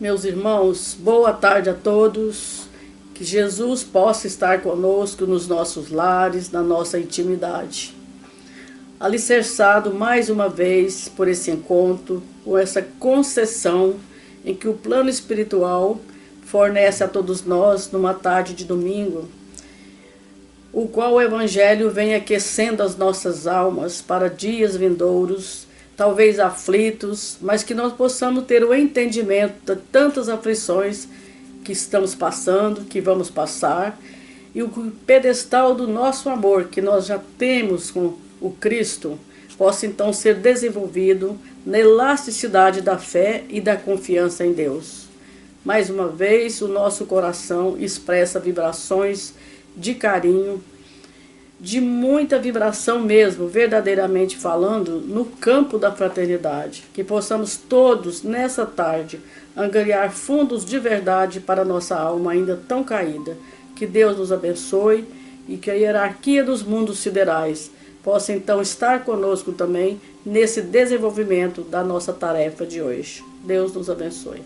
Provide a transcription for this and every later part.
Meus irmãos, boa tarde a todos. Que Jesus possa estar conosco nos nossos lares, na nossa intimidade. Alicerçado mais uma vez por esse encontro, com essa concessão em que o plano espiritual fornece a todos nós numa tarde de domingo, o qual o Evangelho vem aquecendo as nossas almas para dias vindouros, talvez aflitos, mas que nós possamos ter o entendimento de tantas aflições que estamos passando, que vamos passar, e o pedestal do nosso amor que nós já temos com o Cristo possa então ser desenvolvido na elasticidade da fé e da confiança em Deus. Mais uma vez, o nosso coração expressa vibrações de carinho, de muita vibração mesmo, verdadeiramente falando, no campo da fraternidade. Que possamos todos, nessa tarde, angariar fundos de verdade para a nossa alma ainda tão caída. Que Deus nos abençoe e que a hierarquia dos mundos siderais possa então estar conosco também nesse desenvolvimento da nossa tarefa de hoje. Deus nos abençoe.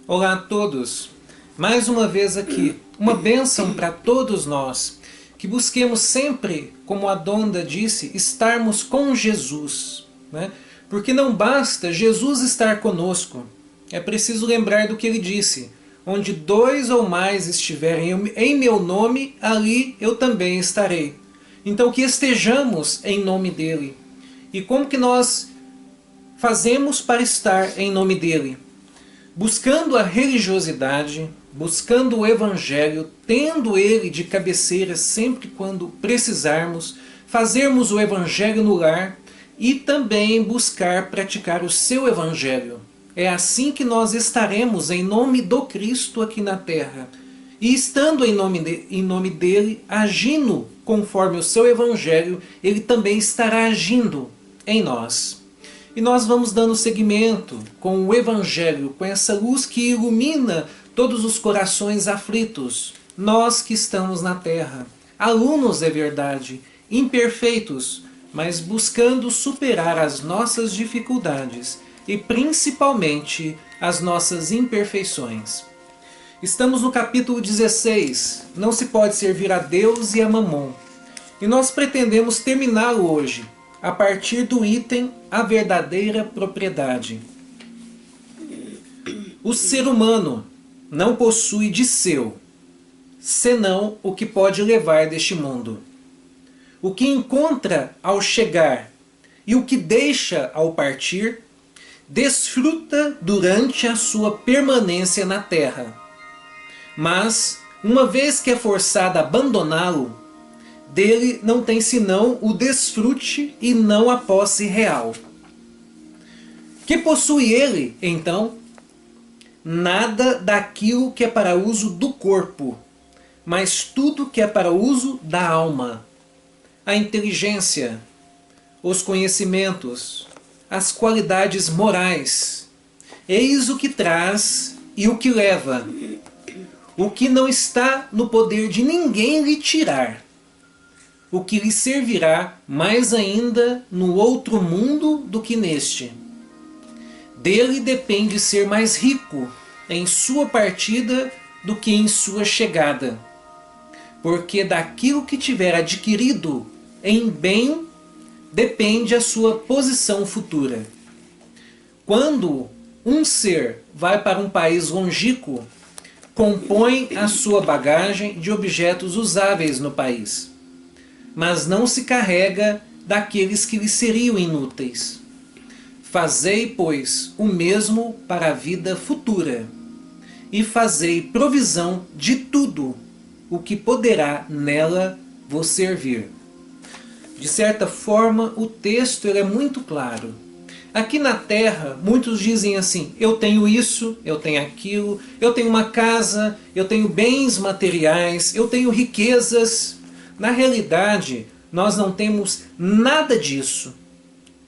Olá a todos, mais uma vez aqui, uma bênção para todos nós, que busquemos sempre, como a Donda disse, estarmos com Jesus, né? Porque não basta Jesus estar conosco, é preciso lembrar do que ele disse, onde 2 ou mais estiverem em meu nome, ali eu também estarei. Então que estejamos em nome dele. E como que nós fazemos para estar em nome dele? Buscando a religiosidade, buscando o Evangelho, tendo ele de cabeceira sempre quando precisarmos, fazermos o Evangelho no lar e também buscar praticar o seu Evangelho. É assim que nós estaremos em nome do Cristo aqui na terra. E estando em nome dele, agindo conforme o seu Evangelho, ele também estará agindo em nós. E nós vamos dando seguimento com o Evangelho, com essa luz que ilumina todos os corações aflitos, nós que estamos na terra, alunos é verdade, imperfeitos, mas buscando superar as nossas dificuldades e principalmente as nossas imperfeições. Estamos no capítulo 16, não se pode servir a Deus e a Mamon, e nós pretendemos terminá-lo hoje, a partir do item A Verdadeira Propriedade. O ser humano não possui de seu, senão o que pode levar deste mundo. O que encontra ao chegar e o que deixa ao partir, desfruta durante a sua permanência na terra. Mas, uma vez que é forçado a abandoná-lo, dele não tem senão o desfrute e não a posse real. Que possui ele, então? Nada daquilo que é para uso do corpo, mas tudo que é para uso da alma. A inteligência, os conhecimentos, as qualidades morais. Eis o que traz e o que leva. O que não está no poder de ninguém lhe tirar. O que lhe servirá mais ainda no outro mundo do que neste. Dele depende ser mais rico em sua partida do que em sua chegada. Porque daquilo que tiver adquirido em bem depende a sua posição futura. Quando um ser vai para um país longínquo, compõe a sua bagagem de objetos usáveis no país, mas não se carrega daqueles que lhe seriam inúteis. Fazei, pois, o mesmo para a vida futura, e fazei provisão de tudo o que poderá nela vos servir. De certa forma, o texto é muito claro. Aqui na Terra, muitos dizem assim, eu tenho isso, eu tenho aquilo, eu tenho uma casa, eu tenho bens materiais, eu tenho riquezas. Na realidade, nós não temos nada disso.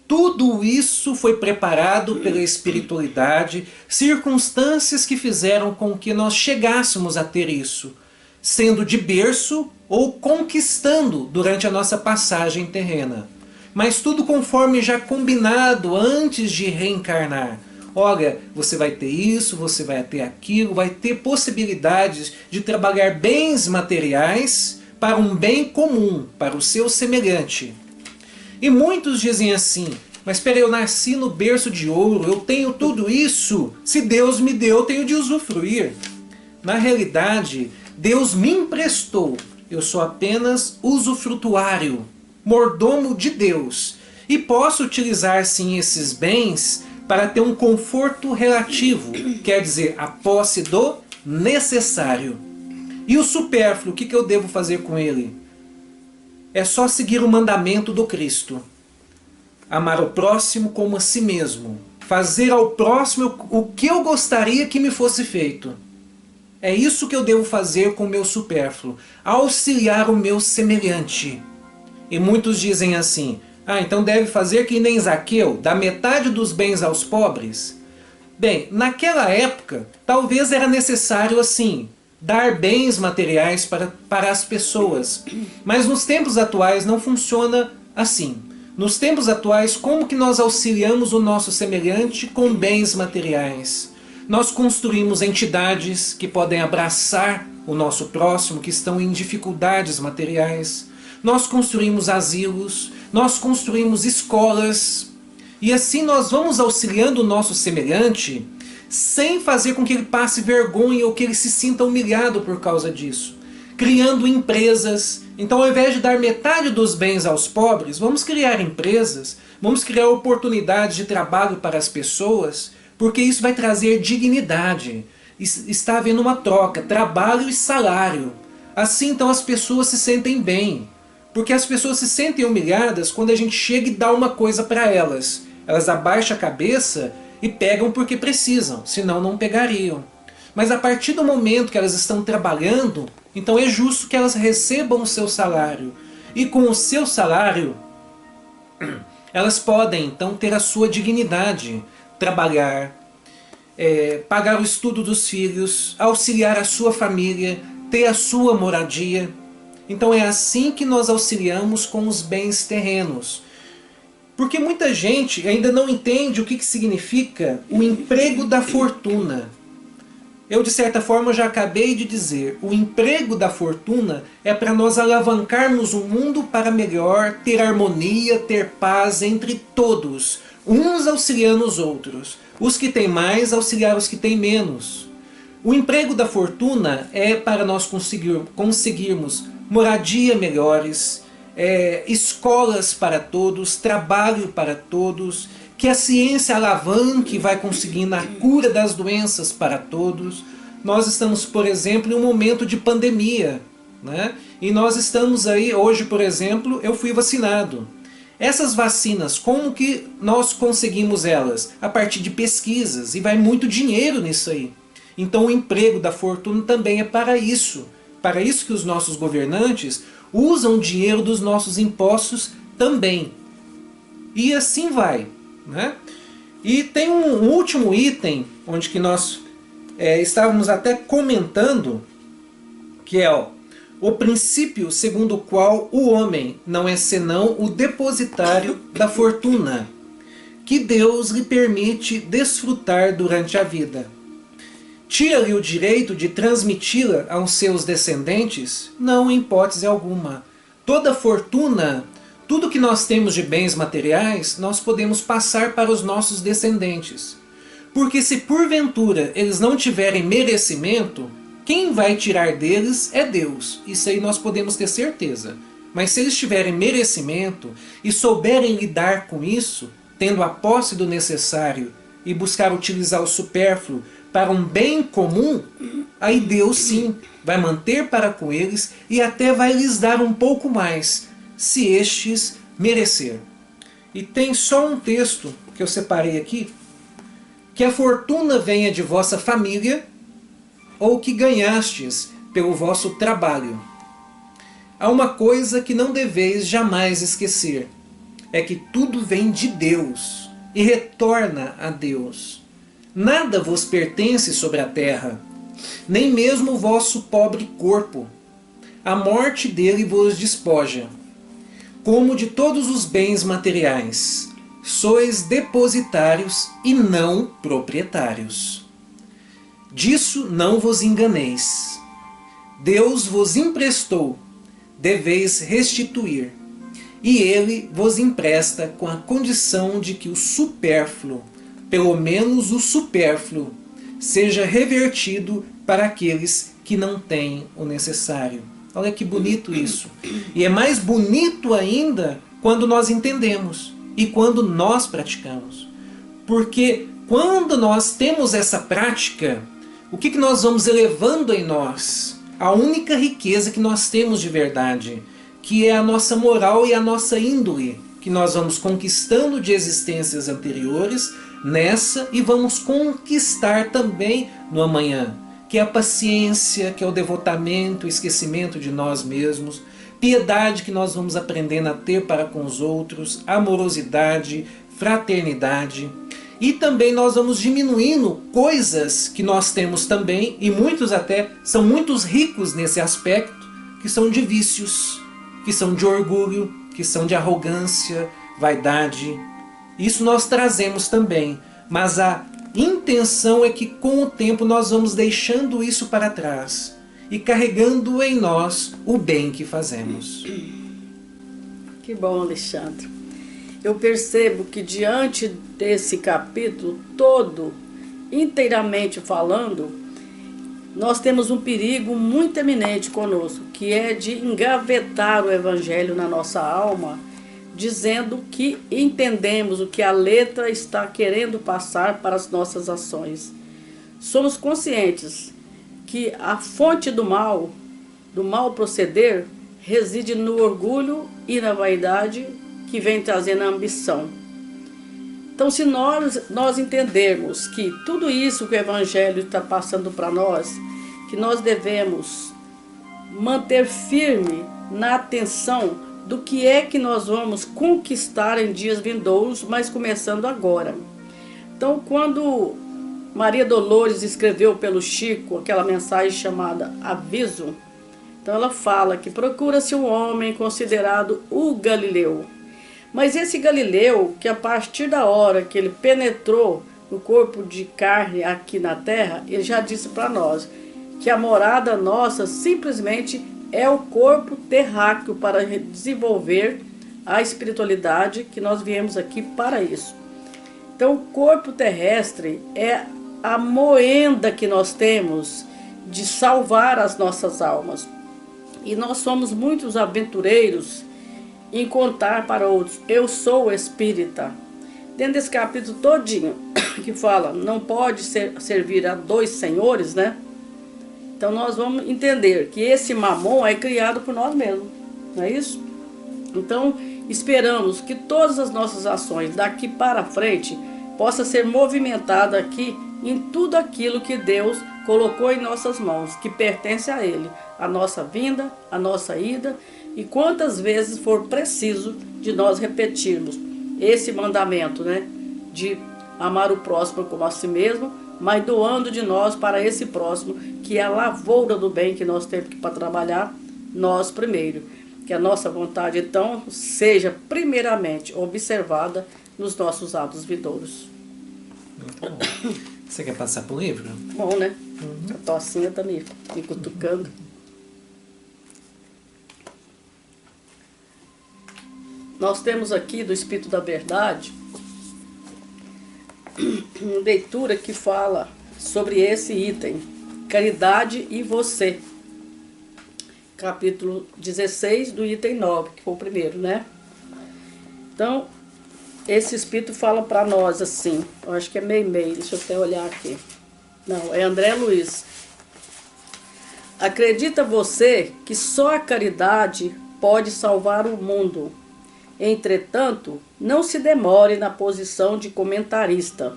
Tudo isso foi preparado pela espiritualidade, circunstâncias que fizeram com que nós chegássemos a ter isso, sendo de berço ou conquistando durante a nossa passagem terrena. Mas tudo conforme já combinado antes de reencarnar. olha, você vai ter isso, você vai ter aquilo, vai ter possibilidades de trabalhar bens materiais para um bem comum, para o seu semelhante. E muitos dizem assim, mas espera, eu nasci no berço de ouro, eu tenho tudo isso, se Deus me deu, eu tenho de usufruir. Na realidade, Deus me emprestou, eu sou apenas usufrutuário, mordomo de Deus, e posso utilizar sim esses bens para ter um conforto relativo, quer dizer, a posse do necessário. E o supérfluo, o que eu devo fazer com ele? É só seguir o mandamento do Cristo. Amar o próximo como a si mesmo. Fazer ao próximo o que eu gostaria que me fosse feito. É isso que eu devo fazer com o meu supérfluo. Auxiliar o meu semelhante. E muitos dizem assim, então deve fazer que nem Zaqueu, dar metade dos bens aos pobres? Bem, naquela época, talvez era necessário assim, dar bens materiais para as pessoas. Mas nos tempos atuais não funciona assim. Nos tempos atuais, como que nós auxiliamos o nosso semelhante com bens materiais? Nós construímos entidades que podem abraçar o nosso próximo, que estão em dificuldades materiais. Nós construímos asilos, nós construímos escolas. E assim nós vamos auxiliando o nosso semelhante sem fazer com que ele passe vergonha ou que ele se sinta humilhado por causa disso. Criando empresas. Então, ao invés de dar metade dos bens aos pobres, vamos criar empresas, vamos criar oportunidades de trabalho para as pessoas, porque isso vai trazer dignidade. Está havendo uma troca, trabalho e salário. Assim, então, as pessoas se sentem bem. Porque as pessoas se sentem humilhadas quando a gente chega e dá uma coisa para elas. Elas abaixam a cabeça e pegam porque precisam, senão não pegariam. Mas a partir do momento que elas estão trabalhando, então é justo que elas recebam o seu salário. E com o seu salário, elas podem então ter a sua dignidade, trabalhar, pagar o estudo dos filhos, auxiliar a sua família, ter a sua moradia. Então é assim que nós auxiliamos com os bens terrenos. Porque muita gente ainda não entende o que significa o emprego da fortuna. Eu, de certa forma, já acabei de dizer, o emprego da fortuna é para nós alavancarmos o mundo para melhor, ter harmonia, ter paz entre todos, uns auxiliando os outros. Os que têm mais auxiliar os que têm menos. O emprego da fortuna é para nós conseguirmos moradia melhores, escolas para todos, trabalho para todos, que a ciência alavanque e vai conseguindo a cura das doenças para todos. Nós estamos, por exemplo, em um momento de pandemia, né? E nós estamos aí, hoje, por exemplo, eu fui vacinado. Essas vacinas, como que nós conseguimos elas? A partir de pesquisas, e vai muito dinheiro nisso aí. Então o emprego da fortuna também é para isso que os nossos governantes usam o dinheiro dos nossos impostos também. E assim vai, né? E tem um último item, onde que nós estávamos até comentando, que é o princípio segundo o qual o homem não é senão o depositário da fortuna, que Deus lhe permite desfrutar durante a vida. Tira-lhe o direito de transmiti-la aos seus descendentes? Não, em hipótese alguma. Toda fortuna, tudo que nós temos de bens materiais, nós podemos passar para os nossos descendentes. Porque se porventura eles não tiverem merecimento, quem vai tirar deles é Deus. Isso aí nós podemos ter certeza. Mas se eles tiverem merecimento e souberem lidar com isso, tendo a posse do necessário e buscar utilizar o supérfluo para um bem comum, aí Deus sim vai manter para com eles e até vai lhes dar um pouco mais, se estes merecer. E tem só um texto que eu separei aqui, que a fortuna venha de vossa família, ou que ganhastes pelo vosso trabalho. Há uma coisa que não deveis jamais esquecer, é que tudo vem de Deus e retorna a Deus. Nada vos pertence sobre a terra, nem mesmo o vosso pobre corpo. A morte dele vos despoja, como de todos os bens materiais. sois depositários e não proprietários. Disso não vos enganeis. Deus vos emprestou, deveis restituir, e ele vos empresta com a condição de que o supérfluo, pelo menos o supérfluo, seja revertido para aqueles que não têm o necessário. Olha que bonito isso. E é mais bonito ainda quando nós entendemos e quando nós praticamos. Porque quando nós temos essa prática, o que nós vamos elevando em nós? A única riqueza que nós temos de verdade, que é a nossa moral e a nossa índole, que nós vamos conquistando de existências anteriores nessa e vamos conquistar também no amanhã, que é a paciência, que é o devotamento, o esquecimento de nós mesmos, piedade que nós vamos aprendendo a ter para com os outros, amorosidade, fraternidade. E também nós vamos diminuindo coisas que nós temos também, e muitos até são muito ricos nesse aspecto, que são de vícios, que são de orgulho, que são de arrogância, vaidade. Isso nós trazemos também, mas a intenção é que com o tempo nós vamos deixando isso para trás e carregando em nós o bem que fazemos. Que bom, Alexandre. Eu percebo que diante desse capítulo todo, inteiramente falando, nós temos um perigo muito eminente conosco, que é de engavetar o Evangelho na nossa alma, dizendo que entendemos o que a letra está querendo passar para as nossas ações. Somos conscientes que a fonte do mal proceder, reside no orgulho e na vaidade que vem trazendo a ambição. Então, se nós entendermos que tudo isso que o Evangelho está passando para nós, que nós devemos manter firme na atenção do que é que nós vamos conquistar em dias vindouros, mas começando agora. Então, quando Maria Dolores escreveu pelo Chico aquela mensagem chamada Aviso, então ela fala que procura-se um homem considerado o Galileu. Mas esse Galileu, que a partir da hora que ele penetrou no corpo de carne aqui na terra, ele já disse para nós que a morada nossa simplesmente é o corpo terráqueo para desenvolver a espiritualidade, que nós viemos aqui para isso. Então o corpo terrestre é a moenda que nós temos de salvar as nossas almas. E nós somos muitos aventureiros em contar para outros, eu sou espírita. Dentro desse capítulo todinho, que fala, não pode servir a dois senhores, né? Então nós vamos entender que esse mamon é criado por nós mesmos, não é isso? Então esperamos que todas as nossas ações daqui para frente possam ser movimentadas aqui em tudo aquilo que Deus colocou em nossas mãos, que pertence a Ele, a nossa vinda, a nossa ida, e quantas vezes for preciso de nós repetirmos esse mandamento, né? De amar o próximo como a si mesmo, mas doando de nós para esse próximo, que é a lavoura do bem que nós temos para trabalhar, nós primeiro. Que a nossa vontade, então, seja primeiramente observada nos nossos atos vindouros. Muito bom. Você quer passar para o livro? Bom, né? A tocinha tá me cutucando. Nós temos aqui do Espírito da Verdade uma leitura que fala sobre esse item, caridade e você. Capítulo 16 do item 9, que foi o primeiro, né? Então, esse Espírito fala para nós assim, eu acho que é meio, deixa eu até olhar aqui. Não, é André Luiz. Acredita você que só a caridade pode salvar o mundo? Entretanto, não se demore na posição de comentarista.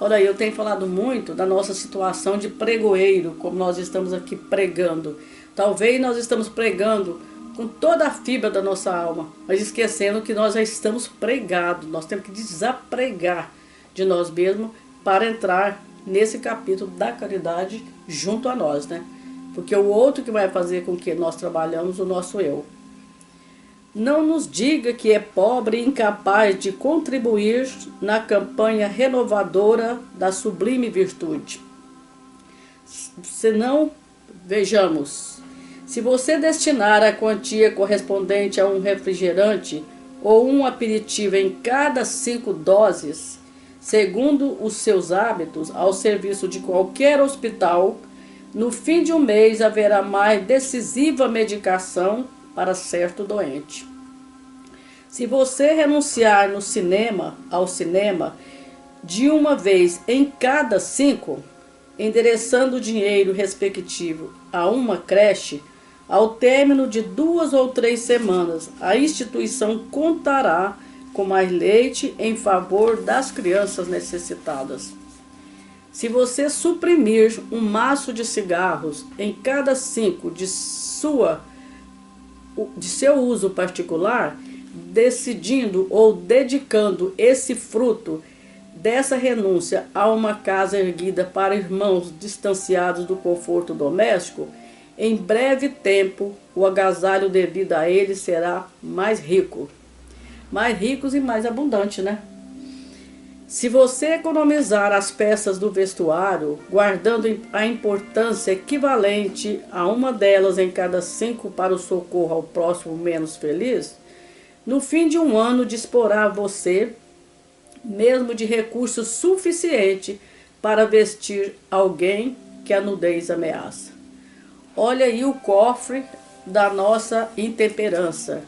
Olha aí, eu tenho falado muito da nossa situação de pregoeiro, como nós estamos aqui pregando. Talvez nós estamos pregando com toda a fibra da nossa alma, mas esquecendo que nós já estamos pregados. Nós temos que desapregar de nós mesmos para entrar nesse capítulo da caridade junto a nós, né? Porque o outro que vai fazer com que nós trabalhamos o nosso eu. não nos diga que é pobre e incapaz de contribuir na campanha renovadora da sublime virtude. Senão, vejamos, se você destinar a quantia correspondente a um refrigerante ou um aperitivo em cada 5 doses, segundo os seus hábitos, ao serviço de qualquer hospital, no fim de um mês haverá mais decisiva medicação para certo doente. Se você renunciar ao cinema, de uma vez em cada 5, endereçando o dinheiro respectivo a uma creche, ao término de 2 ou 3 semanas, a instituição contará com mais leite em favor das crianças necessitadas. Se você suprimir um maço de cigarros em cada 5 de seu uso particular, decidindo ou dedicando esse fruto dessa renúncia a uma casa erguida para irmãos distanciados do conforto doméstico, em breve tempo o agasalho devido a eles será mais rico. Mais ricos e mais abundante, né? Se você economizar as peças do vestuário, guardando a importância equivalente a uma delas em cada 5 para o socorro ao próximo menos feliz, no fim de um ano disporá você mesmo de recursos suficiente para vestir alguém que a nudez ameaça. Olha aí o cofre da nossa intemperança.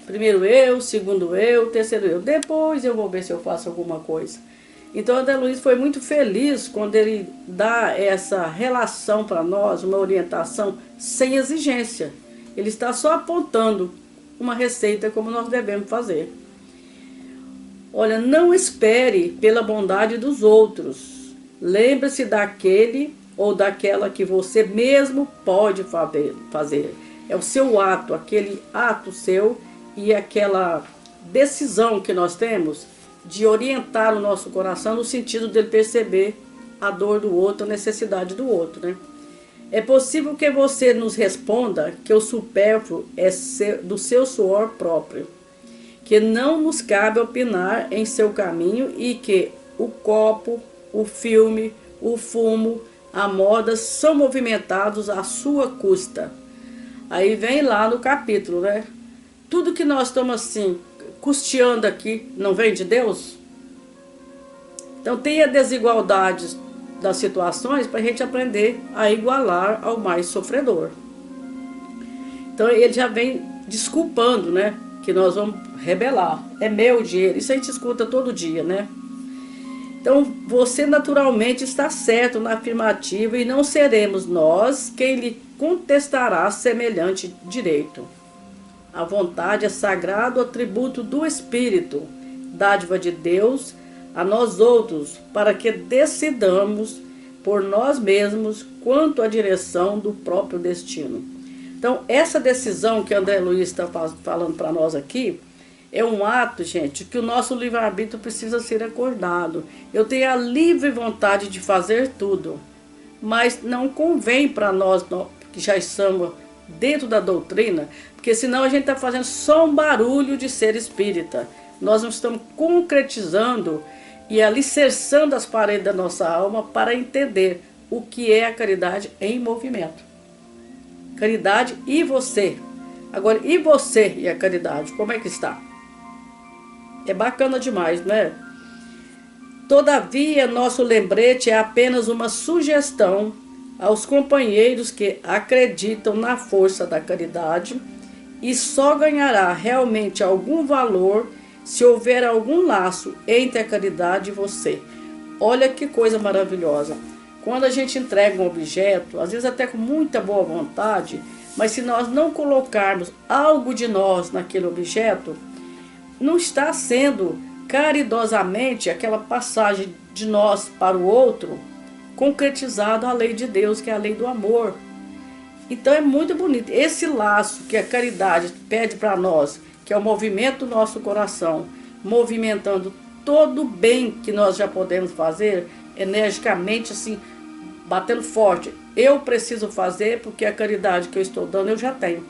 Primeiro eu, segundo eu, terceiro eu. Depois eu vou ver se eu faço alguma coisa. Então André Luiz foi muito feliz quando ele dá essa relação para nós, uma orientação sem exigência. Ele está só apontando uma receita como nós devemos fazer. Olha, não espere pela bondade dos outros. Lembre-se daquele ou daquela que você mesmo pode fazer. É o seu ato, aquele ato seu e aquela decisão que nós temos de orientar o nosso coração no sentido de perceber a dor do outro, a necessidade do outro, né? É possível que você nos responda que o supérfluo é do seu suor próprio, que não nos cabe opinar em seu caminho e que o copo, o filme, o fumo, a moda são movimentados à sua custa. Aí vem lá no capítulo, né? Tudo que nós estamos assim, custeando aqui, não vem de Deus? Então tem a desigualdade das situações para a gente aprender a igualar ao mais sofredor. Então ele já vem desculpando, né? Que nós vamos rebelar. É meu dinheiro. Isso a gente escuta todo dia, né? Então você naturalmente está certo na afirmativa e não seremos nós quem lhe contestará semelhante direito. A vontade é sagrado atributo do Espírito, dádiva de Deus a nós outros, para que decidamos por nós mesmos quanto à direção do próprio destino. Então, essa decisão que André Luiz está falando para nós aqui, é um ato, gente, que o nosso livre-arbítrio precisa ser acordado. Eu tenho a livre vontade de fazer tudo, mas não convém para nós que já estamos dentro da doutrina, porque senão a gente está fazendo só um barulho de ser espírita. Nós não estamos concretizando e alicerçando as paredes da nossa alma para entender o que é a caridade em movimento. Caridade e você. Agora, e você e a caridade, como é que está? É bacana demais, não é? Todavia, nosso lembrete é apenas uma sugestão aos companheiros que acreditam na força da caridade e só ganhará realmente algum valor se houver algum laço entre a caridade e você. Olha que coisa maravilhosa. Quando a gente entrega um objeto, às vezes até com muita boa vontade, mas se nós não colocarmos algo de nós naquele objeto, não está sendo caridosamente aquela passagem de nós para o outro concretizado a lei de Deus, que é a lei do amor. Então é muito bonito. Esse laço que a caridade pede para nós, que é o movimento do nosso coração, movimentando todo o bem que nós já podemos fazer, energicamente, assim, batendo forte. Eu preciso fazer porque a caridade que eu estou dando eu já tenho.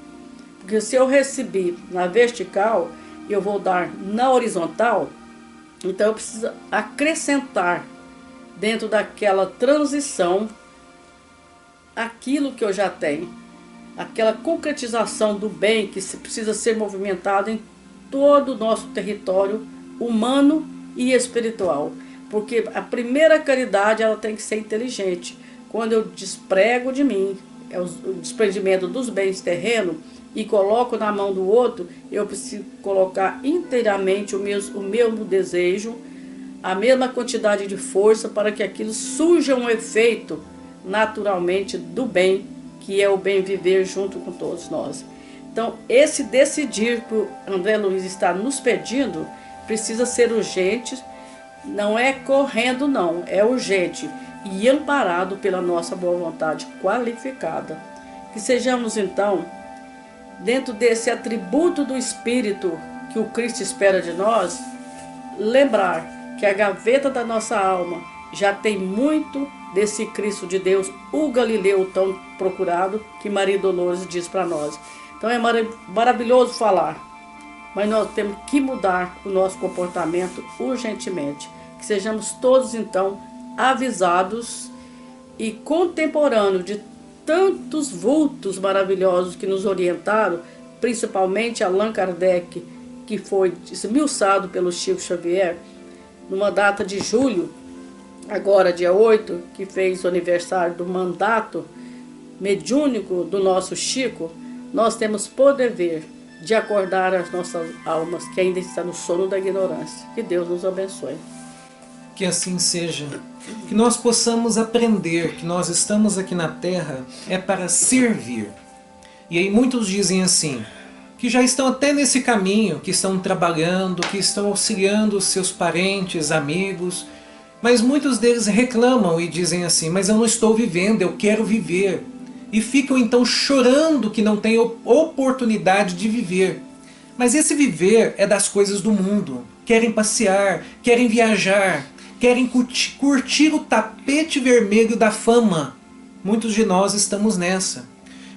Porque se eu recebi na vertical, eu vou dar na horizontal, então eu preciso acrescentar dentro daquela transição aquilo que eu já tenho, aquela concretização do bem que precisa ser movimentado em todo o nosso território humano e espiritual. Porque a primeira caridade, ela tem que ser inteligente. Quando eu desprego de mim o desprendimento dos bens terrenos e coloco na mão do outro, eu preciso colocar inteiramente o mesmo desejo, a mesma quantidade de força para que aquilo surja um efeito naturalmente do bem, que é o bem viver junto com todos nós. Então, esse decidir que o André Luiz está nos pedindo precisa ser urgente, não é correndo não, é urgente e amparado pela nossa boa vontade qualificada. Que sejamos então, dentro desse atributo do Espírito que o Cristo espera de nós, lembrar que a gaveta da nossa alma já tem muito desse Cristo de Deus, o Galileu tão procurado, que Maria Dolores diz para nós. Então é maravilhoso falar, mas nós temos que mudar o nosso comportamento urgentemente. Que sejamos todos então avisados e contemporâneos de tantos vultos maravilhosos que nos orientaram, principalmente Allan Kardec, que foi esmiuçado pelo Chico Xavier, numa data de julho, agora dia 8, que fez o aniversário do mandato mediúnico do nosso Chico. Nós temos por dever de acordar as nossas almas que ainda estão no sono da ignorância. Que Deus nos abençoe. Que assim seja. Que nós possamos aprender que nós estamos aqui na Terra é para servir. E aí muitos dizem assim, que já estão até nesse caminho, que estão trabalhando, que estão auxiliando os seus parentes, amigos, mas muitos deles reclamam e dizem assim, mas eu não estou vivendo, eu quero viver. E ficam então chorando que não têm oportunidade de viver. Mas esse viver é das coisas do mundo. Querem passear, querem viajar, querem curtir o tapete vermelho da fama. Muitos de nós estamos nessa.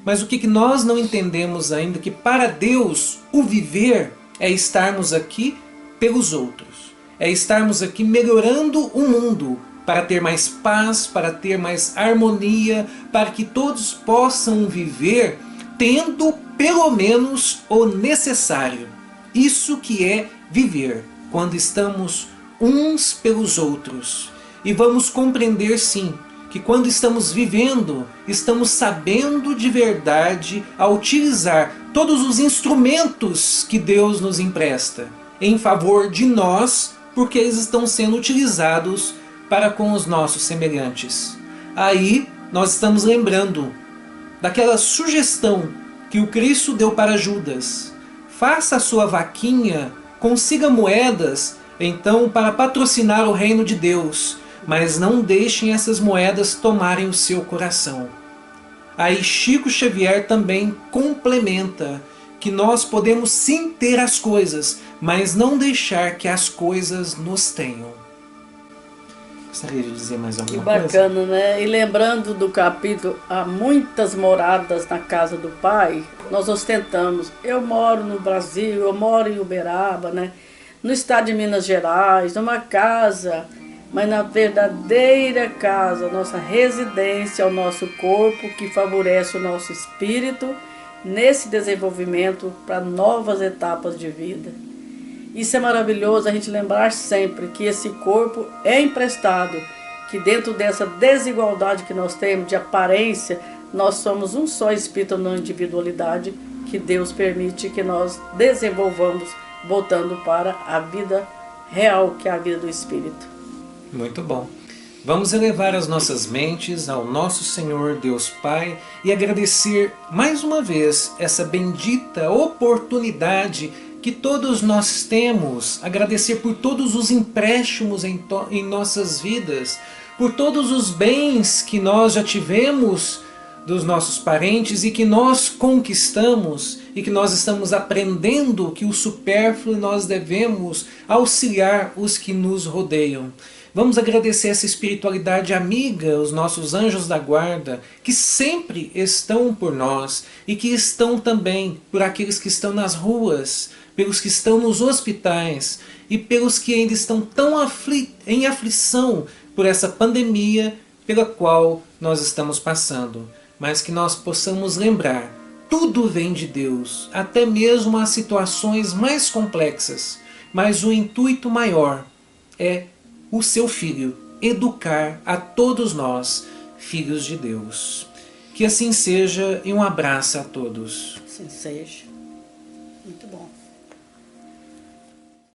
Mas o que nós não entendemos ainda, que para Deus o viver é estarmos aqui pelos outros. É estarmos aqui melhorando o mundo, para ter mais paz, para ter mais harmonia, para que todos possam viver tendo pelo menos o necessário. Isso que é viver, quando estamos uns pelos outros. E vamos compreender sim, que quando estamos vivendo, estamos sabendo de verdade a utilizar todos os instrumentos que Deus nos empresta em favor de nós, porque eles estão sendo utilizados para com os nossos semelhantes. Aí nós estamos lembrando daquela sugestão que o Cristo deu para Judas. Faça a sua vaquinha, consiga moedas, então, para patrocinar o reino de Deus, mas não deixem essas moedas tomarem o seu coração. Aí Chico Xavier também complementa que nós podemos sim ter as coisas, mas não deixar que as coisas nos tenham. Gostaria de dizer mais alguma coisa? Que bacana, né? E lembrando do capítulo, há muitas moradas na casa do Pai, nós ostentamos. Eu moro no Brasil, eu moro em Uberaba, né? No estado de Minas Gerais, numa casa, mas na verdadeira casa, nossa residência, o nosso corpo, que favorece o nosso espírito nesse desenvolvimento para novas etapas de vida. Isso é maravilhoso, a gente lembrar sempre que esse corpo é emprestado, que dentro dessa desigualdade que nós temos de aparência, nós somos um só espírito na individualidade, que Deus permite que nós desenvolvamos, voltando para a vida real, que é a vida do espírito. Muito bom. Vamos elevar as nossas mentes ao nosso Senhor Deus Pai e agradecer mais uma vez essa bendita oportunidade que todos nós temos, agradecer por todos os empréstimos em nossas vidas, por todos os bens que nós já tivemos dos nossos parentes e que nós conquistamos e que nós estamos aprendendo que o supérfluo nós devemos auxiliar os que nos rodeiam. Vamos agradecer essa espiritualidade amiga, os nossos anjos da guarda, que sempre estão por nós e que estão também por aqueles que estão nas ruas, pelos que estão nos hospitais e pelos que ainda estão tão em aflição por essa pandemia pela qual nós estamos passando. Mas que nós possamos lembrar, tudo vem de Deus, até mesmo as situações mais complexas, mas o intuito maior é o seu Filho, educar a todos nós, filhos de Deus. Que assim seja e um abraço a todos. Assim seja. Muito bom.